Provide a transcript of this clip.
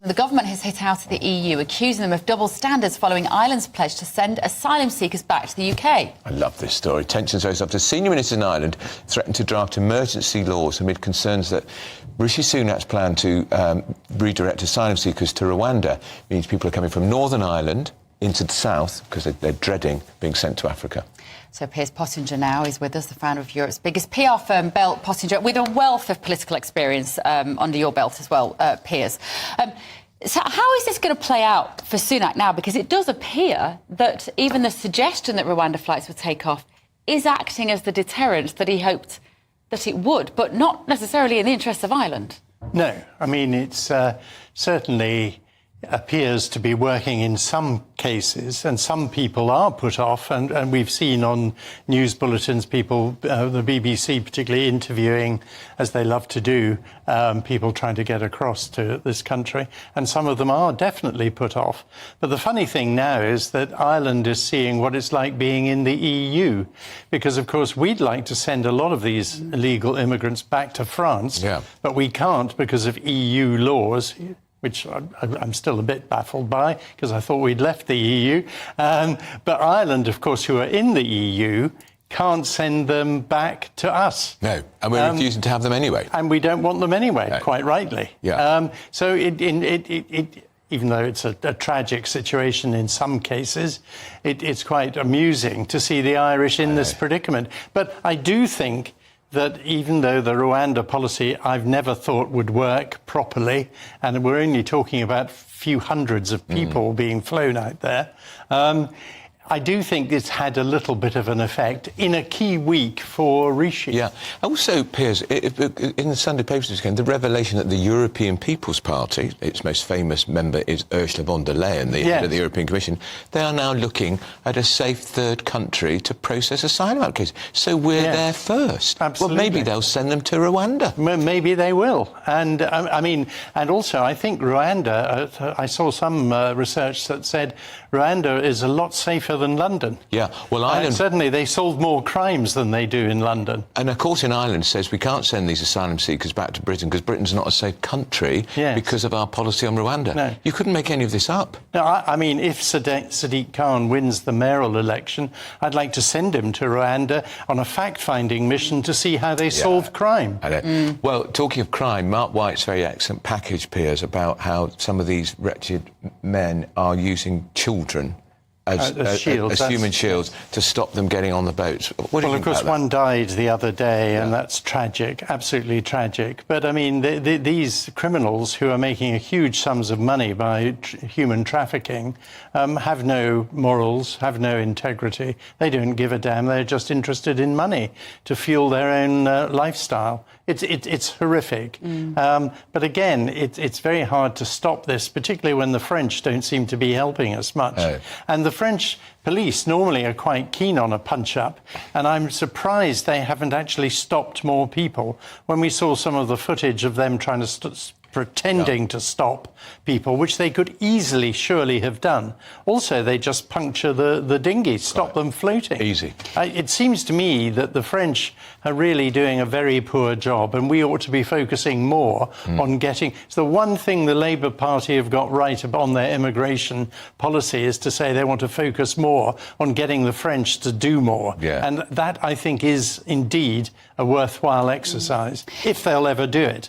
The government has hit out at the EU, accusing them of double standards following Ireland's pledge to send asylum seekers back to the UK. I love this story. Tensions rose after senior ministers in Ireland threatened to draft emergency laws amid concerns that Rishi Sunak's plan to redirect asylum seekers to Rwanda means people are coming from Northern Ireland into the south because they're dreading being sent to Africa. So Piers Pottinger now is with us, the founder of Europe's biggest PR firm, Bell Pottinger, with a wealth of political experience under your belt as well, Piers. So how is this going to play out for Sunak now? Because it does appear that even the suggestion that Rwanda flights would take off is acting as the deterrent that he hoped that it would, but not necessarily in the interests of Ireland. No, I mean, it's certainly appears to be working in some cases, and some people are put off, and we've seen on news bulletins people, the BBC particularly, interviewing, as they love to do, people trying to get across to this country, and some of them are definitely put off. But the funny thing now is that Ireland is seeing what it's like being in the EU, because of course we'd like to send a lot of these illegal immigrants back to France, but we can't because of EU laws, which I'm still a bit baffled by, because I thought we'd left the EU. But Ireland, of course, who are in the EU, can't send them back to us. No, and we're refusing to have them anyway. And we don't want them anyway, quite rightly. So even though it's a tragic situation in some cases, it's quite amusing to see the Irish in this predicament. But I do think that even though the Rwanda policy I've never thought would work properly, and we're only talking about a few hundreds of people being flown out there, I do think it's had a little bit of an effect in a key week for Rishi. Yeah. Also, Piers, in the Sunday papers this weekend, the revelation that the European People's Party, its most famous member is Ursula von der Leyen, the head of the European Commission, they are now looking at a safe third country to process asylum applications. So we're there first. Absolutely. Well, maybe they'll send them to Rwanda. Maybe they will. And, I mean, and also I think Rwanda, I saw some research that said Rwanda is a lot safer than London. Yeah, well, Ireland... certainly they solve more crimes than they do in London. And, of course, in Ireland says we can't send these asylum seekers back to Britain because Britain's not a safe country because of our policy on Rwanda. No. You couldn't make any of this up. No, I mean, if Sadiq Khan wins the mayoral election, I'd like to send him to Rwanda on a fact-finding mission to see how they solve crime. Well, talking of crime, Mark White's very excellent package, Piers, about how some of these wretched men are using children as human shields to stop them getting on the boats. What do you think about that? Well, of course, one died the other day, and that's tragic, absolutely tragic. But, I mean, these criminals who are making huge sums of money by human trafficking have no morals, have no integrity. They don't give a damn. They're just interested in money to fuel their own lifestyle. It's horrific. But, again, it's very hard to stop this, particularly when the French don't seem to be helping us much. And the French police normally are quite keen on a punch-up, and I'm surprised they haven't actually stopped more people. When we saw some of the footage of them trying to pretending to stop people, which they could easily, surely have done. Also, they just puncture the dinghies, stop them floating. Easy. It seems to me that the French are really doing a very poor job, and we ought to be focusing more on getting... It's the one thing the Labour Party have got right on their immigration policy is to say they want to focus more on getting the French to do more. And that, I think, is indeed a worthwhile exercise, if they'll ever do it.